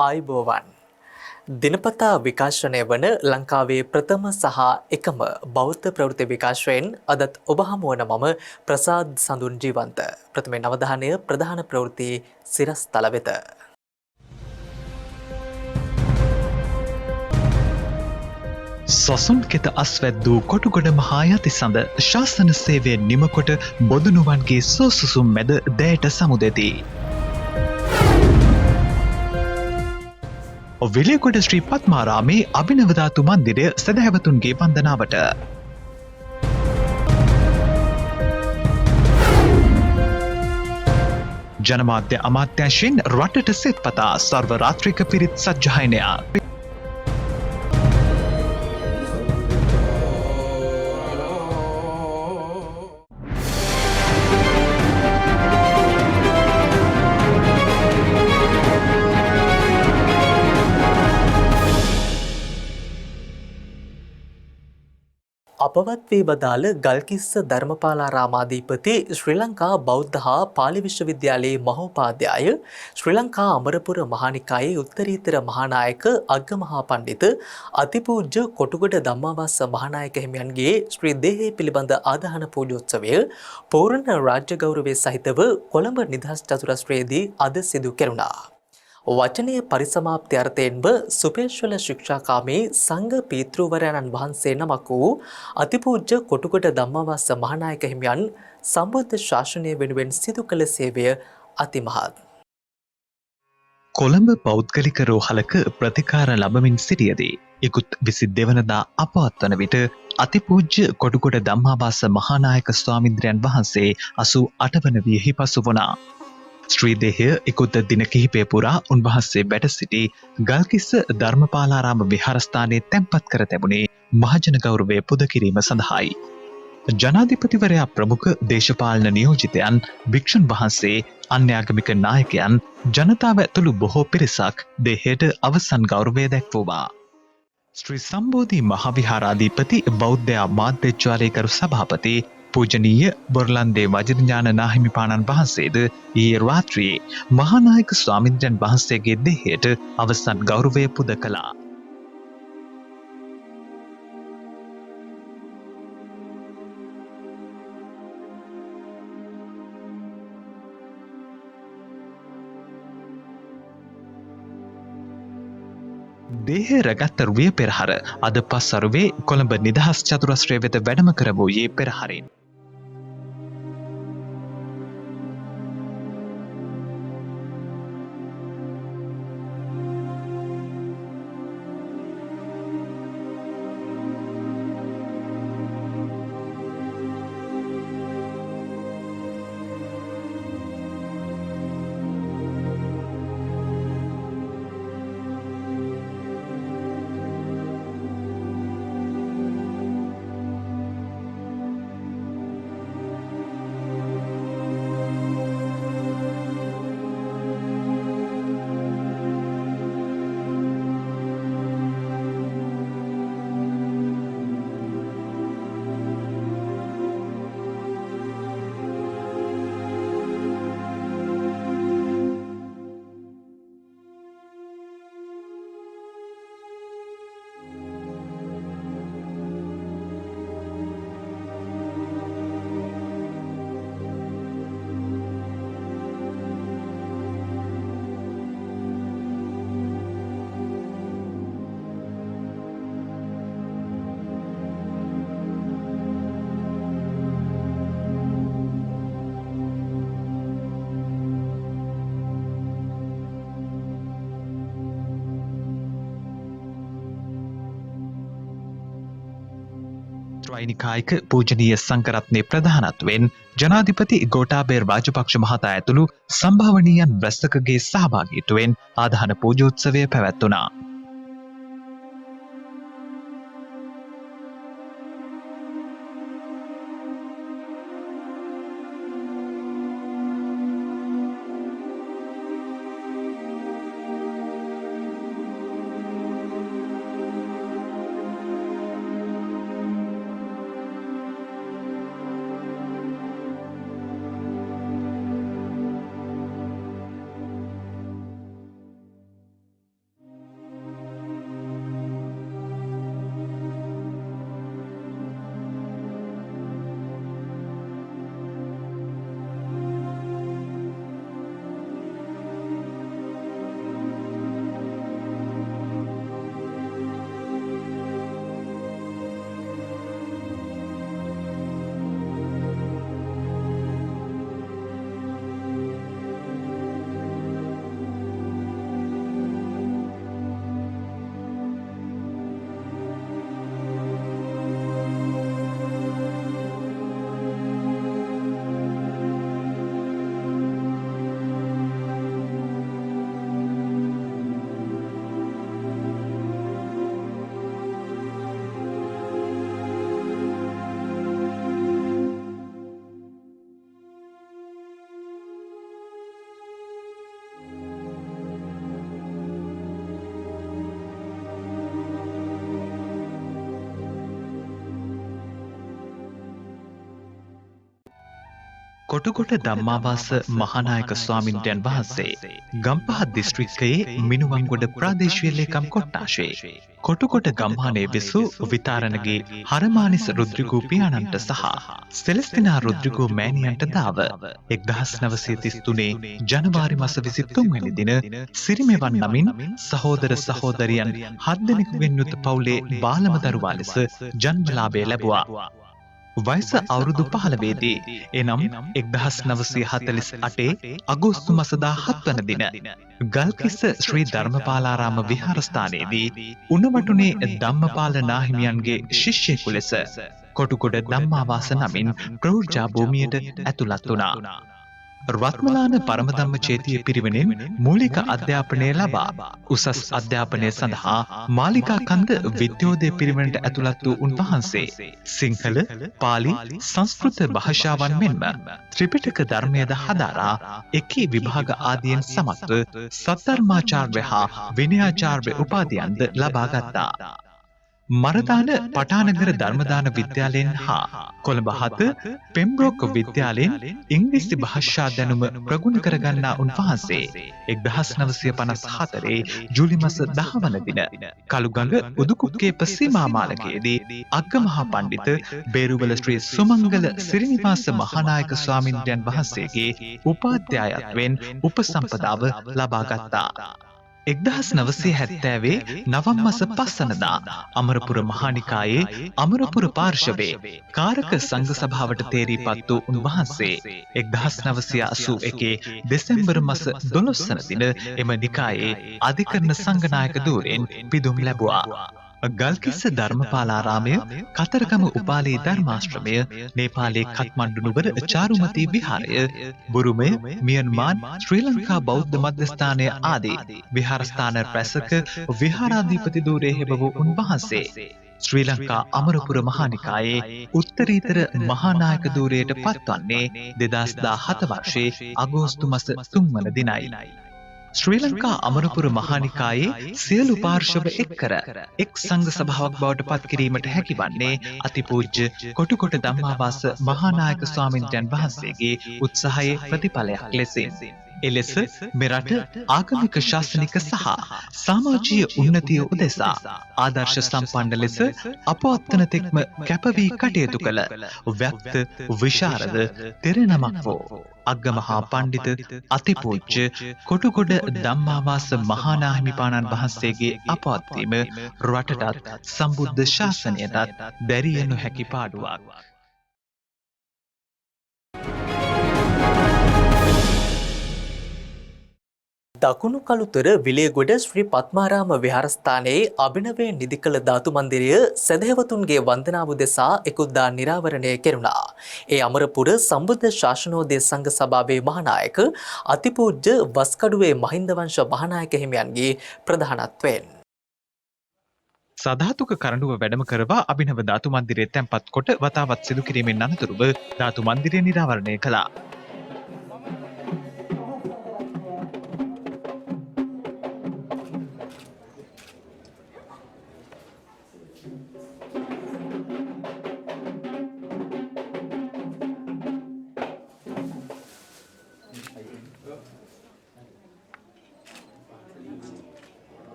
ආයුබෝවන් දිනපතා විකාශනය වන ලංකාවේ ප්‍රථම සහ එකම බෞද්ධ ප්‍රවෘත්ති විකාශයෙන් අදත් ඔබ හමුවන මම ප්‍රසාද් සඳුන් ජීවන්ත ප්‍රථමයෙන් අවධානය ප්‍රධාන ප්‍රවෘත්ති සිරස්තල වෙත සොසුන් කෙත අස්වැද්දූ කොටුගොඩ මහා යතිසඳ ශාසන සේවය නිමකොට බොදුනුවන්ගේ සෝසුසුම් මැද දැයට සමුදෙති. විලයකොඩ ශ්‍රී පත්මාරාමේ අභිනවධාතු මන්දිරය සැදැහැවතුන්ගේ වන්දනාවට. ජනමාධ්‍ය අමාත්‍යංශයෙන් රටට සෙත්පතා සර්ව රාත්‍රික පිරිත් සජ්ජායනයක්. අපවත් වී බදාළ ගල්කිස්ස ධර්මපාලාරාමාධිපති ශ්‍රී ලංකා බෞද්ධ හා පාලි විශ්වවිද්‍යාලයේ මහෝපාධ්‍යාය ශ්‍රී ලංකා අමරපුර මහානිකායේ උත්තරීතර මහානායක අග්ගමහා පණ්ඩිත අතිපූජ්‍ය කොටුගොඩ ධම්මාවාස මහානායක හිමියන්ගේ ශ්‍රී දේහය පිළිබඳ ආදාහන පූජෝත්සවය පූර්ණ රාජ්‍ය ගෞරවය සහිතව කොළඹ නිදහස් චතුරස්‍රයේදී අද සිදු කෙරුණා. වචනය පරිසමාප්ති අර්ථයෙන්ම සුපේශ්වල ශික්ෂාකාමී සංඝ පීතෘවරයණන් වහන්සේ නමක් වූ අතිපූජ්‍ය කොටුගොඩ ධම්මාවාස මහානායක හිමියන් සම්බුද්ධ ශාසනය වෙනුවෙන් සිදු කළ සේවය අතිමහත්. කොළඹ පෞද්ගලික රෝහලක ප්‍රතිකාර ලබමින් සිටියදී ඉකුත් 22 වනදා අපවත්වන විට අතිපූජ්‍ය කොටුගොඩ ධම්මාවාස මහානායක ස්වාමින්ද්‍රයන් වහන්සේ 88 වන වියෙහි පසු වුණා. ශ්‍රී දේහය ඉකුත් දින කිහිපය පුරා උන්වහන්සේ වැඩ සිටි ගල්කිස්ස ධර්මපාලාරාම විහාරස්ථානයේ තැන්පත් කර තිබුණේ මහජන ගෞරවය පුද කිරීම සඳහායි. ජනාධිපතිවරයා ප්‍රමුඛ දේශපාලන නියෝජිතයන්, භික්ෂුන් වහන්සේ, අන්‍යාගමික නායකයන්, ජනතාව ඇතුළු බොහෝ පිරිසක් දේහයට අවසන් ගෞරවය දැක්වුවා. ශ්‍රී සම්බෝධි මහවිහාරාධිපති බෞද්ධ මාධ්‍යාචාර්යකරු සභාපති පූජනීය බොරලන්දේ වජිරඥාන නාහිමිපාණන් වහන්සේද ඊයේ රාත්‍රියේ මහානායක ස්වාමින්ද්‍රයන් වහන්සේගේ දේහයට අවසන් ගෞරවය පුද කළා. දේහය රැගත් රුවිය පෙරහර අද පස්වරුවේ කොළඹ නිදහස් චතුරස්‍රය වෙත වැඩම කරවූයේ පෙරහරින්. ත්‍රිනිකායික පූජනීය සංඝරත්නයේ ප්‍රධානත්වයෙන් ජනාධිපති ගෝඨාභය රාජපක්ෂ මහතා ඇතුළු සම්භාවනීයන් රැසකගේ සහභාගීත්වයෙන් ආදාහන පූජෝත්සවය පැවැත්වුණා. කොටුකොට ධම්මාවාස මහානායක ස්වාමින්ද්‍රයන් වහන්සේ ගම්පහ දිස්ත්‍රික්කයේ මිනුවන්ගොඩ ප්‍රාදේශීය ලේකම් කොට්ටාශයේ කොටුකොට ගම්මානයේ විසූ විතාරණගේ හරමානිස් රුද්‍රිගූ පියාණන්ට සහ සෙලස්තිනා රුද්‍රිගූ මෑණියන්ට දාව 1933 ජනවාරි මාස 23 වෙනි දින සිරිමෙවන් නමින් සහෝදර සහෝදරියන් 7 දෙනෙකුගෙන් යුත් පවුලේ බාලම දරුවා ලෙස ජන්මලාභය ලැබුවා. වයස අවුරුදු 15 දී එනම් 1948 අගෝස්තු මාස 17 වන දින ගල්කිස්ස ශ්‍රී ධර්මපාලාරාම විහාරස්ථානයේදී උණවටුනේ ධම්මපාල නාහිමියන්ගේ ශිෂ්‍යෙකු ලෙස කොටුකොට ධම්මාවාස නමින් ප්‍රවෘජා භූමියට ඇතුළත් වුණා. රත්මලාන පරමධම්ම චේතිය පිරිවෙනෙන් මූලික අධ්‍යාපනය ලබා උසස් අධ්‍යාපනය සඳහා මාලිකා කන්ද විද්‍යෝදය පිරිවෙනට ඇතුළත් වූ උන්වහන්සේ සිංහල, පාලි, සංස්කෘත භාෂාවන් මෙන්ම ත්‍රිපිටක ධර්මයද හදාරා එකී විභාග ආදියෙන් සමත්ව සද්ධර්මාචාර්ය හා විනයාචාර්ය උපාධියන්ද ලබා ගත්තා. මරදාන පටානගර ධර්මදාන විද්‍යාලයෙන් හා කොළඹ 7 පෙම්බ්‍රෝක් විද්‍යාලයෙන් ඉංග්‍රීසි භාෂා දැනුම ප්‍රගුණ කරගන්නා උන්වහන්සේ 1954 ජූලි මාස 10 වන දින කළුගඟ උදුකුක්කේප සීමා මාලකයේදී අග්ගමහා පණ්ඩිත බේරුවල ශ්‍රී සුමංගල සිරිනිවාස මහානායක ස්වාමින්ද්‍රයන් වහන්සේගේ උපාධ්‍යායත්වයෙන් උපසම්පදාව ලබා ගත්තා. 1970 නවම් මාස 5 වෙනිදා අමරපුර මහානිකායේ අමරපුර පාර්ශවයේ කාරක සංඝ සභාවට තේරීපත් වූ උන්වහන්සේ 1981 දෙසැම්බර් මාස 12 වන දින එම නිකායේ අධිකරණ සංඝනායක ධූරයෙන් පිදුම් ලැබුවා. ගල්කිස්ස ධර්මපාලාරාමය, කතරගම උපාලි ධර්මාශ්‍රමය, නේපාලයේ කත්මණ්ඩු නුවර චාරුමති විහාරය, බුරුමය, මියන්මාර්, ශ්‍රී ලංකා බෞද්ධ මධ්‍යස්ථානය ආදී විහාරස්ථාන රැසක විහාරාධිපති ධූරයේ හෙබවූ උන්වහන්සේ ශ්‍රී ලංකා අමරපුර මහානිකායේ උත්තරීතර මහානායක ධූරයට පත්වන්නේ 2017 වර්ෂයේ අගෝස්තු මාස 3 වන දිනයි. ශ්‍රී ලංකා අමරපුර මහානිකායේ සියලු පාර්ශව එක්කර එක් සංඝ සභාවක් බවට පත් කිරීමට හැකිවන්නේ අතිපූජ්‍ය කොටුකොට ධම්මාවාස මහානායක ස්වාමින්ද්‍රයන් වහන්සේගේ උත්සාහයේ ප්‍රතිඵලයක් ලෙසින්. එලෙස මෙරට ආගමික ශාසනික සහ සමාජීය උන්නතිය උදෙසා ආදර්ශ සම්පන්න ලෙස අපවත්තන තෙක්ම කැපවී කටයුතු කළ ව්‍යක්ත විශාරද තෙරණමක් වූ අග්ගමහා පණ්ඩිත අතිපූජ්‍ය කොටුකොට ධම්මාවාස මහානාහිමිපාණන් වහන්සේගේ අපවත්වීම රටටත් සම්බුද්ධ ශාසනයටත් දැරිය නොහැකි පාඩුවක්. දකුණු කළුතර විලේගොඩ ශ්‍රී පත්මාරාම විහාරස්ථානයේ අභිනවයෙන් නිදි කළ ධාතු මන්දිරය සැදැහැවතුන්ගේ වන්දනාව උදෙසා එකුද්දා නිරාවරණය කෙරුණා. ඒ අමරපුර සම්බුද්ධ ශාසනෝදය සංඝ සභාවේ මහානායක අතිපූජ්‍ය වස්කඩුවේ මහින්ද වංශ මහානායක හිමියන්ගේ ප්‍රධානත්වයෙන් සධාතුක කරඬුව වැඩම කරවා අභිනව ධාතු මන්දිරයේ තැන්පත් කොට වතාවත් සිදු කිරීමෙන් අනතුරුව ධාතු මන්දිරය නිරාවරණය කළා.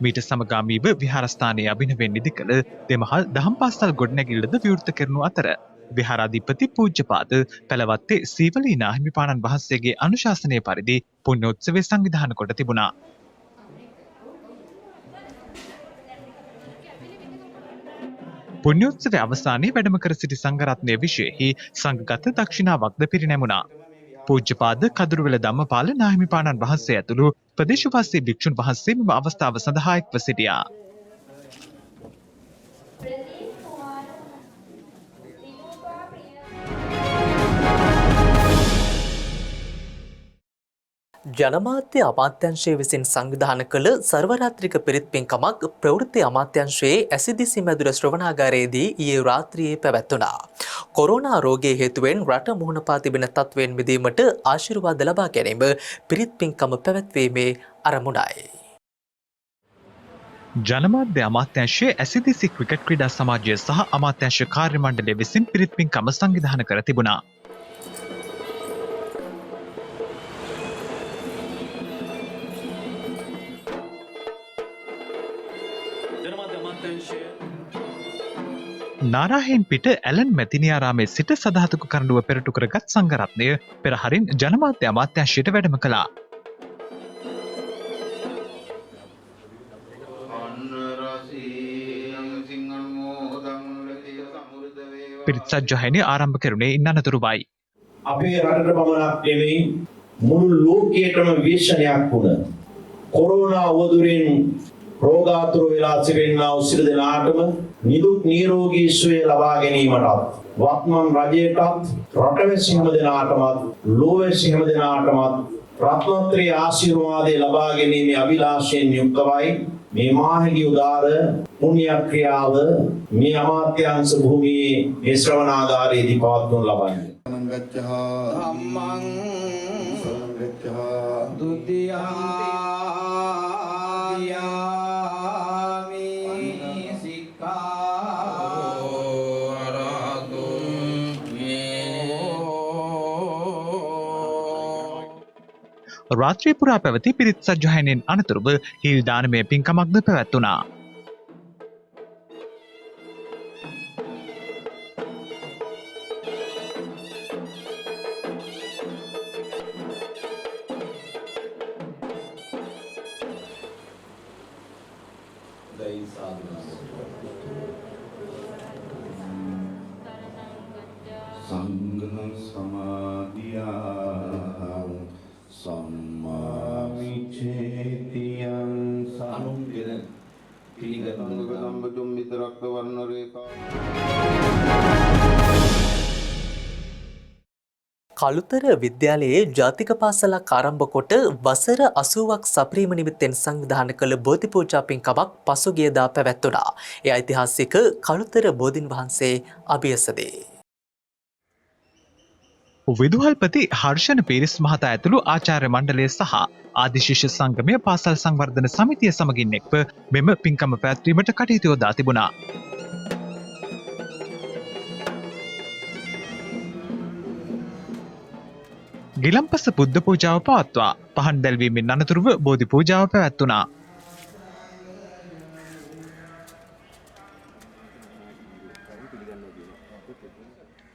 මීට සමගාමීව විහාරස්ථානයේ අභිනවයෙන් නිදි කළ දෙමහල් දහම් පාසල් ගොඩනැගිල්ලද විවෘත කරනු අතර විහාරාධිපති පූජ්‍යපාද පැලවත්තේ සීවලී නාහිමිපාණන් වහන්සේගේ අනුශාසනය පරිදි පුණ්‍යෝත්සවය සංවිධානය කොට තිබුණා. පුණ්‍යෝත්සවයේ අවසානයේ වැඩම කර සිටි සංඝරත්නය විශේෂෙහි සංඝගත දක්ෂිනාවක්ද පිරිනැමුණා. පූජ්‍යපාද කදුරුවෙල ධම්මපාල නාහිමිපාණන් වහන්සේ ඇතුළු ප්‍රදේශවාසී භික්ෂුන් වහන්සේ මෙම අවස්ථාව සඳහා එක්ව සිටියා. ජනමාධ්‍ය අමාත්‍යංශය විසින් සංවිධාන කළ සර්වරාත්‍රික පිරිත් පින්කමක් ප්‍රවෘත්ති අමාත්‍යංශයේ ඇසිදිසි මැදුර ශ්‍රවණාගාරයේදී ඊයේ රාත්‍රියේ පැවැත්වුණා. කොරෝනා රෝගයේ හේතුවෙන් රට මුහුණ පා තිබෙන තත්ත්වයෙන් මිදීමට ආශිර්වාද ලබා ගැනීම පිරිත් පින්කම පැවැත්වීමේ අරමුණයි. ජනමාධ්‍ය අමාත්‍යංශයේ ඇසිදිසි ක්‍රිකට් ක්‍රීඩා සමාජය සහ අමාත්‍යංශ කාර්ය මණ්ඩලය විසින් පිරිත් පින්කම සංවිධානය කර තිබුණා. ජනමාධ්‍ය අමාත්‍යාංශය නාරාහෙන් පිට ඇලන් මැතිනියාරාමේ සිට සධාතුක කරඬුව පෙරටු කරගත් සංඝරත්නය පෙරහරින් ජනමාධ්‍ය අමාත්‍යාංශයට වැඩම කළා. පිරිත් සජ්ජායනය ආරම්භ කෙරුණේ ඉන් අනතුරුවයි. අපේ රටට පමණක් නෙවෙයි මුළු ලෝකයටම විශ්වණයක් වුණ කොරෝනා වදුරින් රෝගාතුර වෙලා සිටිනා වූ සියලු දෙනාටම නිදුක් නිරෝගී සුවය ලබා ගැනීමටත් වත්මන් රජයටත් රටවැසි හැම දෙනාටමත් ලෝවැසි හැම දෙනාටමත් රත්නත්‍රි ආශිර්වාදය ලබා ගැනීමේ අභිලාෂයෙන් යුක්තවයි මේ මාහිගී උදාර පුණ්‍ය ක්‍රියාව මේ අමාත්‍යාංශ භූමියේ මේ ශ්‍රවණාගාරයේදී පවත්වනු ලබන්නේ. ධම්මං සංගච්ඡා ဒ ුතියාමි සික්ඛාෝ අරහතුම් රාත්‍රී පුරා පැවති පිරිත් සජ්ජායනයෙන් අනතුරුව හිල් දානමය පින්කමක්ද පැවැත්වුණා. සංඝ සමාධියා සම්මාවිචේතියං සනුගෙන පිළිගන්න ගම්බතුම් විතරක් වර්ණ රේඛා කළුතර විද්‍යාලයේ ජාතික පාසලක් ආරම්භ කොට වසර 80ක් සපරීම නිමිත්තෙන් සංවිධානය කළ බෝධි පූජා පින්කමක් පසුගියදා පැවැත්වුණා. ඒ ඓතිහාසික කළුතර බෝධීන් වහන්සේ අභියසදී. විදුහල්පති හර්ෂණ පීරිස් මහතා ඇතුළු ආචාර්ය මණ්ඩලය සහ ආදිශිෂ්‍ය සංගමය පාසල් සංවර්ධන සමිතිය සමගින් එක්ව මෙම පින්කම පැවැත්වීමට කටයුතු යොදා තිබුණා. ගිලම්පස බුද්ධ පූජාව පවත්වා පහන් දැල්වීමෙන් අනතුරුව බෝධි පූජාව පැවැත්වුණා.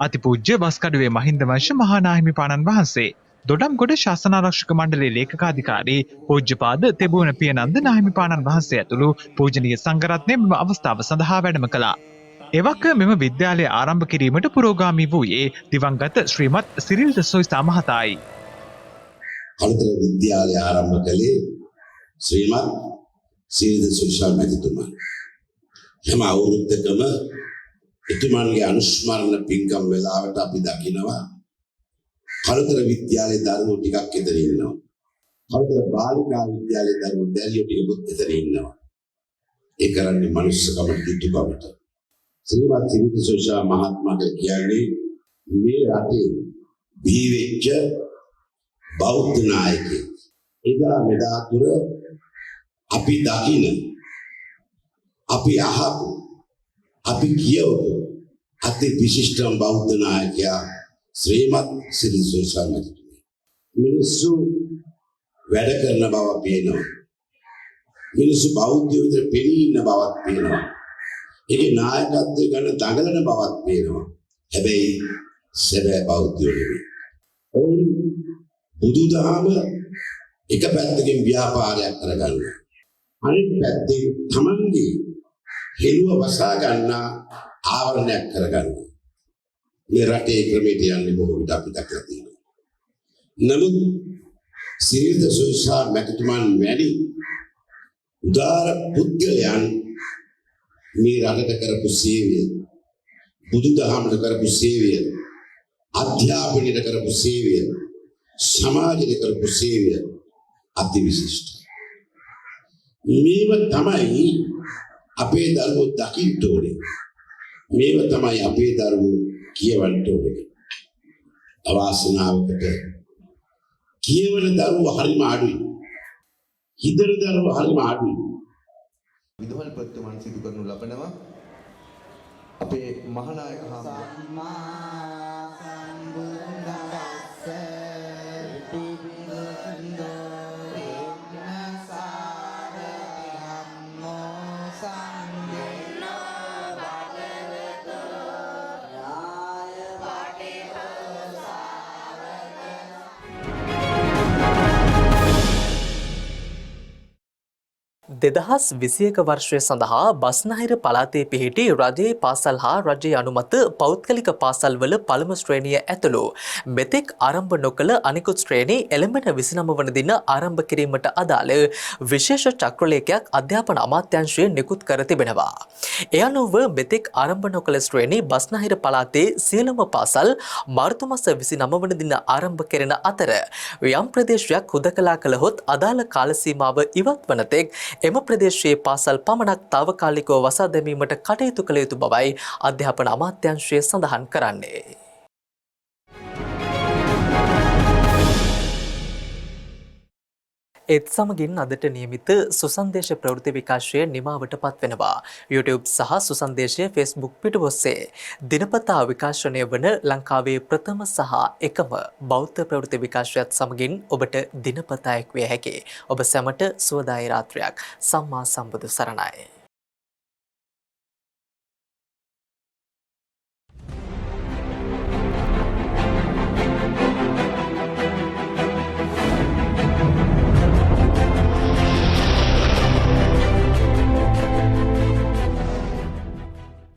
අතිපූජ්‍ය වස්කඩුවේ මහින්ද වංශ මහානාහිමිපාණන් වහන්සේ දොඩම්ගොඩ ශාසනාරක්ෂක මණ්ඩලයේ ලේකකාධිකාරී පූජ්‍යපාද තෙබුවන පියනන්ද නාහිමිපාණන් වහන්සේ ඇතුළු පූජනීය සංඝරත්නය මෙම අවස්ථාව සඳහා වැඩම කළා. එවක මෙම විද්‍යාලය ආරම්භ කිරීමට පුරෝගාමී වූයේ දිවංගත ශ්‍රීමත් සිරිල් සොයිසා මහතායි. කළුතර විද්‍යාලය ආරම්භ කළේ ශ්‍රීමත් සිරිල් සොයිසා මැතිතුමා. හැම අවුරුද්දකම එතුමන්ගේ අනුස්මරණ පින්කම් වෙලාවට අපි දකිනවා කළුතර විද්‍යාලයේ දරුවෝ ටිකක් එතන ඉන්නවා. කළුතර බාලිකා විද්‍යාලයේ දරුවෝ දැරියෝ ටිකක් එතන ඉන්නවා. ඒ කරන්නේ මනුස්සකම දිටුකමට. ශ්‍රීමත් සිරිල් සොයිසා මහත්මයාට කියන්නේ මේ රටේ බිහි වෙච්ච බෞද්ධ නායකයෙක්. එදා මෙදා තුර අපි දකින අපි අහපු අපි කියවපු අති විශිෂ්ටම බෞද්ධ නායකයා ශ්‍රීමත් සිරිල් සොයිසා මහත්මයා. මිනිස්සු වැඩ කරන බව පේනවා. මිනිස්සු බෞද්ධයෝ විතර පෙනී ඉන්න බවක් පේනවා. ඒකේ නායකත්වය ගන්න දඟලන බවක් පේනවා. හැබැයි සැබෑ බෞද්ධයෝ නෙවෙයි. ඔවුන් බුදුදහම එක පැත්තකින් ව්‍යාපාරයක් කරගන්නවා. අනිත් පැත්තෙන් තමන්ගේ හෙළුව වසා ගන්න ආවරණයක් කරගන්නවා. මේ රටේ ක්‍රමයට යන්නේ බොහෝ විට අපි දැකලා තියෙනවා. නමුත් සිරිල් සොයිසා මැතිතුමන් වැනි උදාර පුද්ගලයන් මේ රටට කරපු සේවය, බුදුදහමට කරපු සේවය, අධ්‍යාපනයට කරපු සේවය, සමාජයට කරපු සේවය අති විශිෂ්ටයි. මේව තමයි අපේ දරුවෝ දකින්න ඕනේ. මේව තමයි අපේ දරුවෝ කියවන්න ඕනේ. අවාසනාවකට කියවන දරුවෝ හරිම අඩුයි. හිතන දරුවෝ හරිම අඩුයි. විදුහල්පතිතුමන් සිදු කරනු ලබනවා අපේ මහානායක හාමුදුරුවෝ 2021 වර්ෂය සඳහා බස්නාහිර පළාතේ පිහිටි රජයේ පාසල් හා රජයේ අනුමත පෞද්ගලික පාසල්වල පළමු ශ්‍රේණිය ඇතුළු මෙතෙක් ආරම්භ නොකළ අනිකුත් ශ්‍රේණි එළඹෙන 29 වන දින ආරම්භ කිරීමට අදාළ විශේෂ චක්‍රලේඛයක් අධ්‍යාපන අමාත්‍යාංශය නිකුත් කර තිබෙනවා. ඒ අනුව මෙතෙක් ආරම්භ නොකළ ශ්‍රේණි බස්නාහිර පළාතේ සියලුම පාසල් මාර්තු මාස 29 වන දින ආරම්භ කෙරෙන අතර යම් ප්‍රදේශයක් හුදකලා කළහොත් අදාළ කාල සීමාව ඉවත් වන තෙක් එම ප්‍රදේශයේ පාසල් පමණක් తాවකාලිකව වසා දැමීමට කටයුතු කළ යුතු බවයි අධ්‍යාපන අමාත්‍යාංශය සඳහන් කරන්නේ. ඒත් සමගින් අදට නියමිත සුසන්දේශ ප්‍රවෘත්ති විකාශය නිමාවට පත්වෙනවා. YouTube සහ සුසන්දේශය Facebook පිටු ඔස්සේ දිනපතා විකාශනය වන ලංකාවේ ප්‍රථම සහ එකම බෞද්ධ ප්‍රවෘත්ති විකාශයත් සමගින් ඔබට දිනපතා එක් විය හැකි. ඔබ සැමට සුවදායි රාත්‍රියක්. සම්මා සම්බුදු සරණයි.